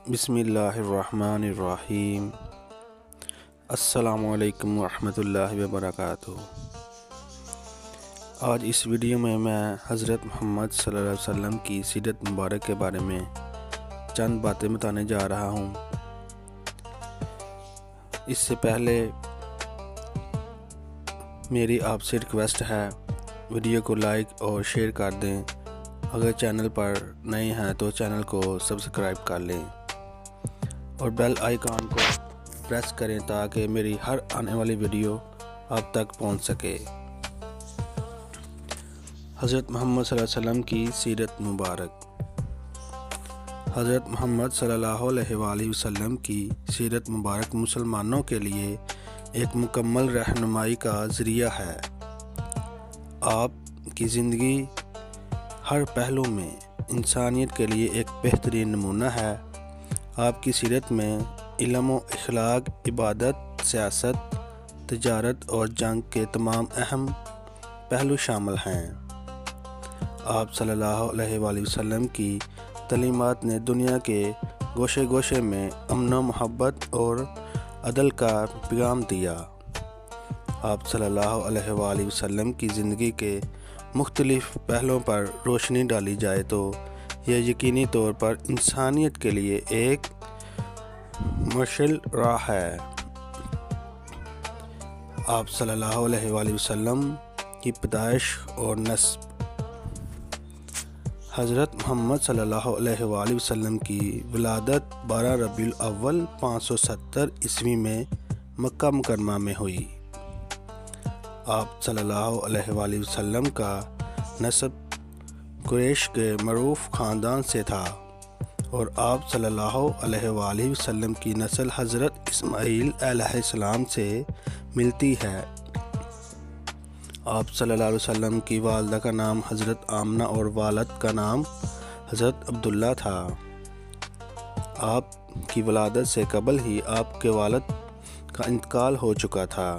بسم اللہ الرحمن الرحیم۔ السلام علیکم ورحمۃ اللہ وبرکاتہ۔ آج اس ویڈیو میں حضرت محمد صلی اللہ علیہ وسلم کی سیرت مبارک کے بارے میں چند باتیں بتانے جا رہا ہوں۔ اس سے پہلے میری آپ سے ریکویسٹ ہے، ویڈیو کو لائک اور شیئر کر دیں۔ اگر چینل پر نئے ہیں تو چینل کو سبسکرائب کر لیں اور بیل آئیکن کو پریس کریں تاکہ میری ہر آنے والی ویڈیو آپ تک پہنچ سکے۔ حضرت محمد صلی اللہ علیہ وسلم کی سیرت مبارک۔ حضرت محمد صلی اللہ علیہ وآلہ وسلم کی سیرت مبارک مسلمانوں کے لیے ایک مکمل رہنمائی کا ذریعہ ہے۔ آپ کی زندگی ہر پہلو میں انسانیت کے لیے ایک بہترین نمونہ ہے۔ آپ کی سیرت میں علم و اخلاق، عبادت، سیاست، تجارت اور جنگ کے تمام اہم پہلو شامل ہیں۔ آپ صلی اللہ علیہ وآلہ وسلم کی تعلیمات نے دنیا کے گوشے گوشے میں امن و محبت اور عدل کا پیغام دیا۔ آپ صلی اللہ علیہ وآلہ وسلم کی زندگی کے مختلف پہلوؤں پر روشنی ڈالی جائے تو یہ یقینی طور پر انسانیت کے لیے ایک مشعل راہ ہے۔ آپ صلی اللہ علیہ وآلہ وسلم کی پیدائش اور نسب۔ حضرت محمد صلی اللہ علیہ وآلہ وسلم کی ولادت 12 ربیع الاول 570 عیسوی میں مکہ مکرمہ میں ہوئی۔ آپ صلی اللہ علیہ وآلہ وسلم کا نسب قریش کے معروف خاندان سے تھا اور آپ صلی اللہ علیہ وآلہ وسلم کی نسل حضرت اسماعیل علیہ السلام سے ملتی ہے۔ آپ صلی اللہ علیہ وسلم کی والدہ کا نام حضرت آمنہ اور والد کا نام حضرت عبداللہ تھا۔ آپ کی ولادت سے قبل ہی آپ کے والد کا انتقال ہو چکا تھا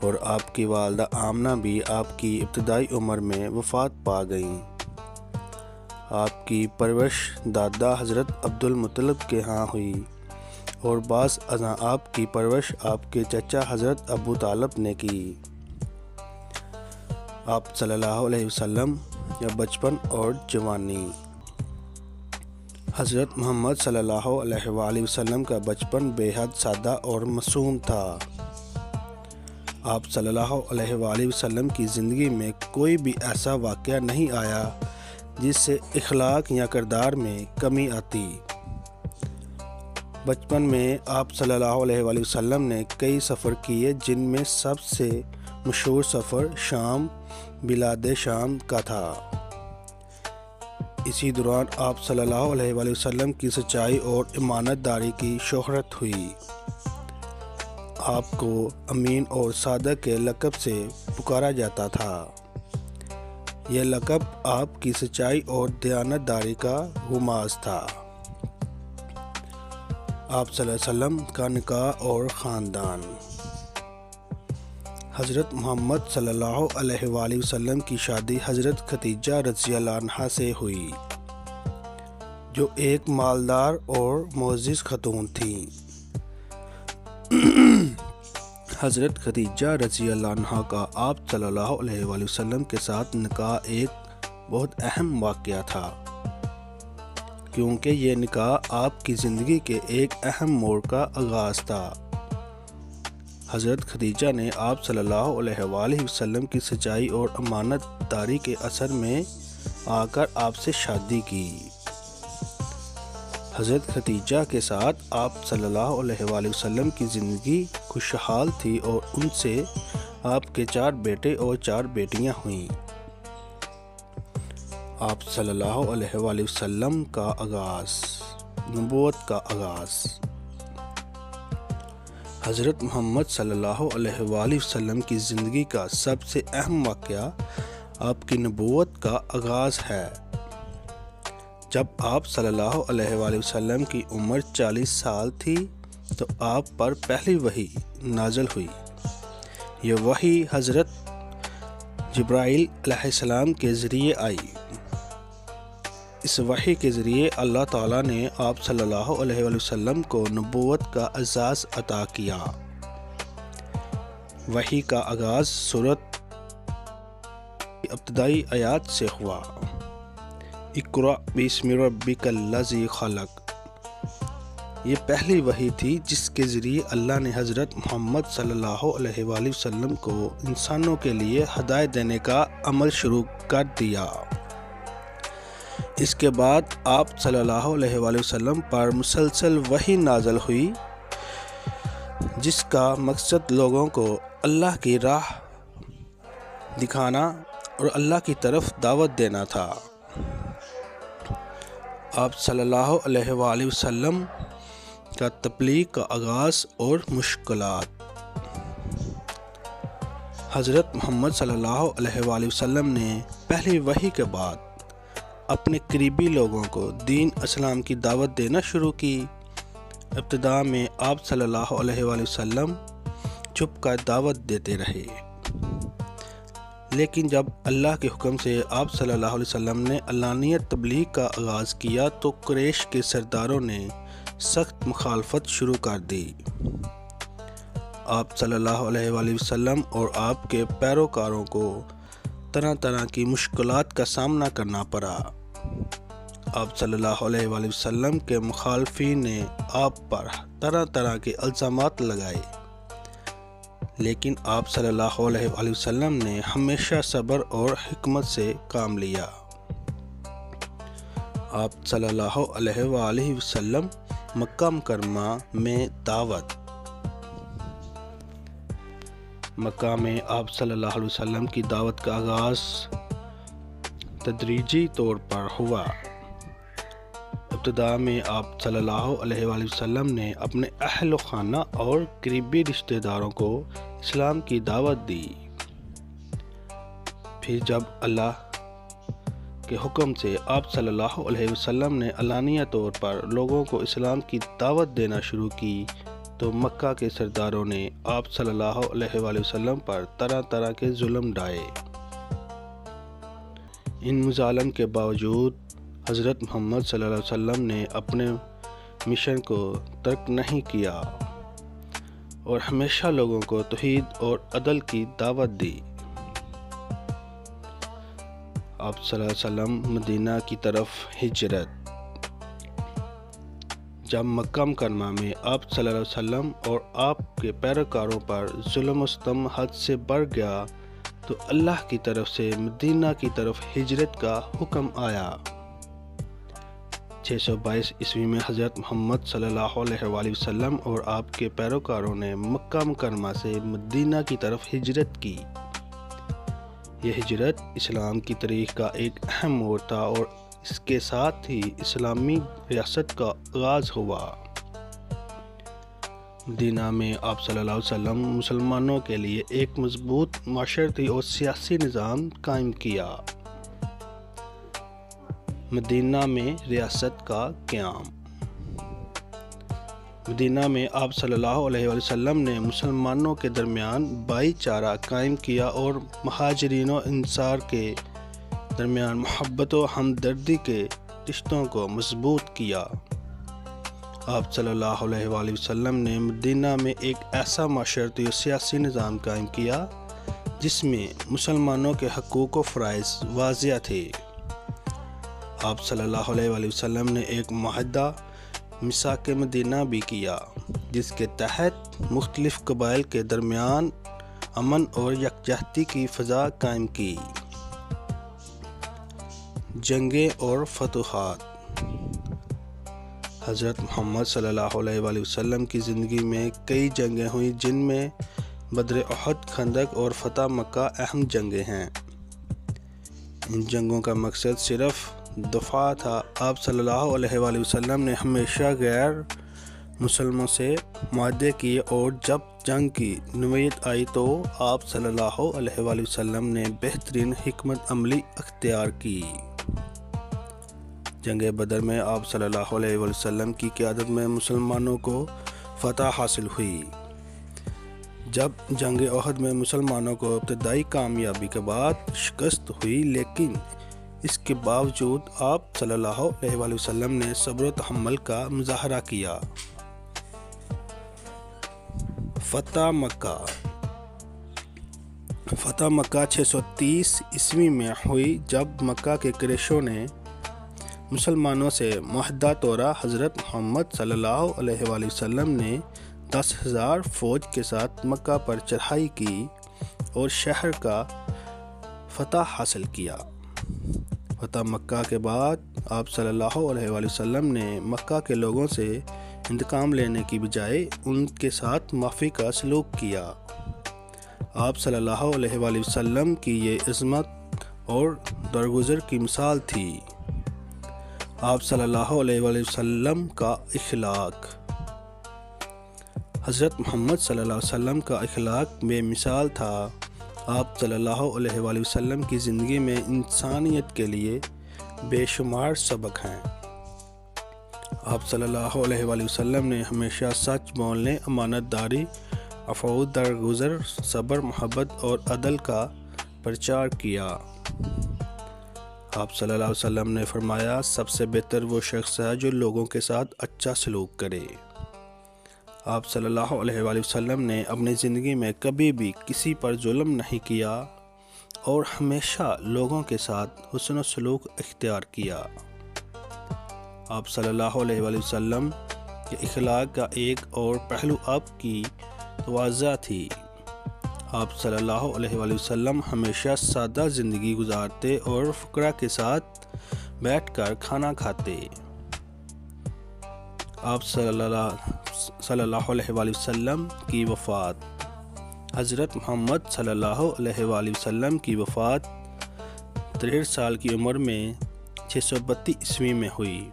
اور آپ کی والدہ آمنہ بھی آپ کی ابتدائی عمر میں وفات پا گئیں۔ آپ کی پرورش دادا حضرت عبدالمطلب کے ہاں ہوئی اور بعض ازاں آپ کی پرورش آپ کے چچا حضرت ابو طالب نے کی۔ آپ صلی اللہ علیہ وسلم یا بچپن اور جوانی۔ حضرت محمد صلی اللہ علیہ وآلہ وسلم کا بچپن بے حد سادہ اور معصوم تھا۔ آپ صلی اللہ علیہ وآلہ وسلم کی زندگی میں کوئی بھی ایسا واقعہ نہیں آیا جس سے اخلاق یا کردار میں کمی آتی۔ بچپن میں آپ صلی اللہ علیہ وآلہ وسلم نے کئی سفر کیے، جن میں سب سے مشہور سفر شام، بلاد شام کا تھا۔ اسی دوران آپ صلی اللہ علیہ وآلہ وسلم کی سچائی اور امانت داری کی شہرت ہوئی۔ آپ کو امین اور صادق کے لقب سے پکارا جاتا تھا۔ یہ لقب آپ کی سچائی اور دیانت داری کا رمز تھا۔ آپ صلی اللہ علیہ وسلم کا نکاح اور خاندان۔ حضرت محمد صلی اللہ علیہ وآلہ وسلم کی شادی حضرت خدیجہ رضی اللہ عنہا سے ہوئی، جو ایک مالدار اور معزز خاتون تھیں۔ حضرت خدیجہ رضی اللہ عنہا کا آپ صلی اللہ علیہ وآلہ وسلم کے ساتھ نکاح ایک بہت اہم واقعہ تھا، کیونکہ یہ نکاح آپ کی زندگی کے ایک اہم موڑ کا آغاز تھا۔ حضرت خدیجہ نے آپ صلی اللہ علیہ وآلہ وسلم کی سچائی اور امانت داری کے اثر میں آ کر آپ سے شادی کی۔ حضرت خدیجہ کے ساتھ آپ صلی اللہ علیہ وآلہ وسلم کی زندگی خوشحال تھی اور ان سے آپ کے 4 بیٹے اور 4 بیٹیاں ہوئیں۔ آپ صلی اللہ علیہ وآلہ وسلم کا آغاز، نبوت کا آغاز۔ حضرت محمد صلی اللہ علیہ وآلہ وسلم کی زندگی کا سب سے اہم واقعہ آپ کی نبوت کا آغاز ہے۔ جب آپ صلی اللہ علیہ وآلہ وسلم کی عمر 40 سال تھی تو آپ پر پہلی وحی نازل ہوئی۔ یہ وحی حضرت جبرائیل علیہ السلام کے ذریعے آئی۔ اس وحی کے ذریعے اللہ تعالیٰ نے آپ صلی اللہ علیہ وآلہ وسلم کو نبوت کا اعزاز عطا کیا۔ وحی کا آغاز سورۃ ابتدائی آیات سے ہوا۔ اقرأ باسم ربک الذی خلق، یہ پہلی وحی تھی جس کے ذریعے اللہ نے حضرت محمد صلی اللہ علیہ وآلہ وسلم کو انسانوں کے لیے ہدایت دینے کا عمل شروع کر دیا۔ اس کے بعد آپ صلی اللہ علیہ وآلہ وسلم پر مسلسل وحی نازل ہوئی، جس کا مقصد لوگوں کو اللہ کی راہ دکھانا اور اللہ کی طرف دعوت دینا تھا۔ آپ صلی اللہ علیہ وآلہ وسلم کا تبلیغ کا آغاز اور مشکلات۔ حضرت محمد صلی اللہ علیہ وآلہ وسلم نے پہلی وحی کے بعد اپنے قریبی لوگوں کو دین اسلام کی دعوت دینا شروع کی۔ ابتدا میں آپ صلی اللہ علیہ وآلہ وسلم چھپ کر دعوت دیتے رہے، لیکن جب اللہ کے حکم سے آپ صلی اللہ علیہ وسلم نے علانیت تبلیغ کا آغاز کیا تو قریش کے سرداروں نے سخت مخالفت شروع کر دی۔ آپ صلی اللہ علیہ وآلہ وسلم اور آپ کے پیروکاروں کو طرح طرح کی مشکلات کا سامنا کرنا پڑا۔ آپ صلی اللہ علیہ وآلہ وسلم کے مخالفین نے آپ پر طرح طرح کے الزامات لگائے، لیکن آپ صلی اللہ علیہ وآلہ وسلم نے ہمیشہ صبر اور حکمت سے کام لیا۔ آپ صلی اللہ علیہ وآلہ وسلم مکہ مکرمہ میں دعوت۔ مکہ میں آپ صلی اللہ علیہ وسلم کی دعوت کا آغاز تدریجی طور پر ہوا۔ ابتدا میں آپ صلی اللہ علیہ وآلہ وسلم نے اپنے اہل و خانہ اور قریبی رشتہ داروں کو اسلام کی دعوت دی۔ پھر جب اللہ کے حکم سے آپ صلی اللہ علیہ وسلم نے علانیہ طور پر لوگوں کو اسلام کی دعوت دینا شروع کی تو مکہ کے سرداروں نے آپ صلی اللہ علیہ وآلہ وسلم پر طرح طرح کے ظلم ڈھائے۔ ان مظالم کے باوجود حضرت محمد صلی اللہ علیہ وسلم نے اپنے مشن کو ترک نہیں کیا اور ہمیشہ لوگوں کو توحید اور عدل کی دعوت دی۔ آپ صلی اللہ علیہ وسلم مدینہ کی طرف ہجرت۔ جب مکہ مکرمہ میں آپ صلی اللہ علیہ وسلم اور آپ کے پیروکاروں پر ظلم و ستم حد سے بڑھ گیا تو اللہ کی طرف سے مدینہ کی طرف ہجرت کا حکم آیا۔ 622 عیسوی میں حضرت محمد صلی اللہ علیہ وآلہ وسلم اور آپ کے پیروکاروں نے مکہ مکرمہ سے مدینہ کی طرف ہجرت کی۔ یہ ہجرت اسلام کی تاریخ کا ایک اہم موڑ تھا اور اس کے ساتھ ہی اسلامی ریاست کا آغاز ہوا۔ مدینہ میں آپ صلی اللہ علیہ وسلم مسلمانوں کے لیے ایک مضبوط معاشرتی اور سیاسی نظام قائم کیا۔ مدینہ میں ریاست کا قیام۔ مدینہ میں آپ صلی اللہ علیہ وآلہ وسلم نے مسلمانوں کے درمیان بھائی چارہ قائم کیا اور مہاجرین و انصار کے درمیان محبت و ہمدردی کے رشتوں کو مضبوط کیا۔ آپ صلی اللہ علیہ وآلہ وسلم نے مدینہ میں ایک ایسا معاشرتی اور سیاسی نظام قائم کیا جس میں مسلمانوں کے حقوق و فرائض واضح تھے۔ آپ صلی اللہ علیہ وآلہ وسلم نے ایک معاہدہ میثاق مدینہ بھی کیا جس کے تحت مختلف قبائل کے درمیان امن اور یکجہتی کی فضا قائم کی۔ جنگیں اور فتوحات۔ حضرت محمد صلی اللہ علیہ وآلہ وسلم کی زندگی میں کئی جنگیں ہوئیں جن میں بدر احد، خندق اور فتح مکہ اہم جنگیں ہیں۔ ان جنگوں کا مقصد صرف دفاع تھا۔ آپ صلی اللہ علیہ وآلہ وسلم نے ہمیشہ غیر مسلموں سے معاہدے کیے اور جب جنگ کی نوبت آئی تو آپ صلی اللہ علیہ وآلہ وسلم نے بہترین حکمت عملی اختیار کی۔ جنگ بدر میں آپ صلی اللہ علیہ وآلہ وسلم کی قیادت میں مسلمانوں کو فتح حاصل ہوئی۔ جب جنگ احد میں مسلمانوں کو ابتدائی کامیابی کے بعد شکست ہوئی، لیکن اس کے باوجود آپ صلی اللہ علیہ وآلہ وسلم نے صبر و تحمل کا مظاہرہ کیا۔ فتح مکہ 630 عیسوی میں ہوئی، جب مکہ کے قریشوں نے مسلمانوں سے معاہدہ توڑا۔ حضرت محمد صلی اللہ علیہ وآلہ وسلم نے 10,000 فوج کے ساتھ مکہ پر چڑھائی کی اور شہر کا فتح حاصل کیا۔ فتح مکہ کے بعد آپ صلی اللہ علیہ وآلہ وسلم نے مکہ کے لوگوں سے انتقام لینے کی بجائے ان کے ساتھ معافی کا سلوک کیا۔ آپ صلی اللہ علیہ وآلہ وسلم کی یہ عظمت اور درگزر کی مثال تھی۔ آپ صلی اللہ علیہ وآلہ وسلم کا اخلاق۔ حضرت محمد صلی اللہ علیہ وسلم کا اخلاق بے مثال تھا۔ آپ صلی اللہ علیہ وآلہ وسلم کی زندگی میں انسانیت کے لیے بے شمار سبق ہیں۔ آپ صلی اللہ علیہ وآلہ وسلم نے ہمیشہ سچ بولنے، امانت داری، عفو، درگزر، صبر، محبت اور عدل کا پرچار کیا۔ آپ صلی اللہ علیہ وسلم نے فرمایا، سب سے بہتر وہ شخص ہے جو لوگوں کے ساتھ اچھا سلوک کرے۔ آپ صلی اللہ علیہ وآلہ وسلم نے اپنی زندگی میں کبھی بھی کسی پر ظلم نہیں کیا اور ہمیشہ لوگوں کے ساتھ حسن و سلوک اختیار کیا۔ آپ صلی اللہ علیہ وآلہ وسلم کے اخلاق کا ایک اور پہلو آپ کی تواضع تھی۔ آپ صلی اللہ علیہ وآلہ وسلم ہمیشہ سادہ زندگی گزارتے اور فقراء کے ساتھ بیٹھ کر کھانا کھاتے۔ آپ صلی اللہ علیہ وآلہ وسلم کی وفات۔ حضرت محمد صلی اللہ علیہ وآلہ وسلم کی وفات 63 سال کی عمر میں 632 عیسوی میں ہوئی۔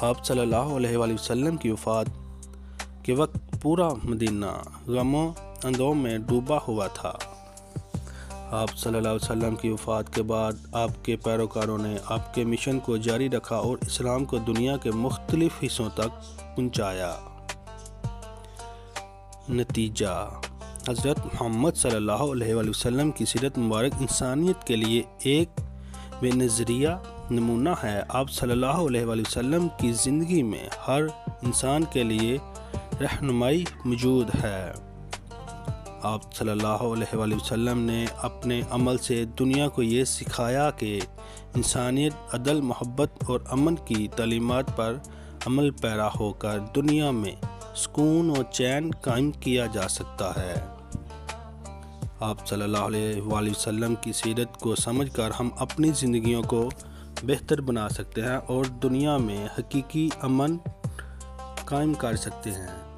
آپ صلی اللہ علیہ وآلہ وسلم کی وفات کے وقت پورا مدینہ غم و اندوہ میں ڈوبا ہوا تھا۔ آپ صلی اللہ علیہ وسلم کی وفات کے بعد آپ کے پیروکاروں نے آپ کے مشن کو جاری رکھا اور اسلام کو دنیا کے مختلف حصوں تک پہنچایا۔ نتیجہ: حضرت محمد صلی اللہ علیہ وآلہ وسلم کی سیرت مبارک انسانیت کے لیے ایک بے نظیرہ نمونہ ہے۔ آپ صلی اللہ علیہ وآلہ وسلم کی زندگی میں ہر انسان کے لیے رہنمائی موجود ہے۔ آپ صلی اللہ علیہ وآلہ وسلم نے اپنے عمل سے دنیا کو یہ سکھایا کہ انسانیت، عدل، محبت اور امن کی تعلیمات پر عمل پیرا ہو کر دنیا میں سکون و چین قائم کیا جا سکتا ہے۔ آپ صلی اللہ علیہ وآلہ وسلم کی سیرت کو سمجھ کر ہم اپنی زندگیوں کو بہتر بنا سکتے ہیں اور دنیا میں حقیقی امن قائم کر سکتے ہیں۔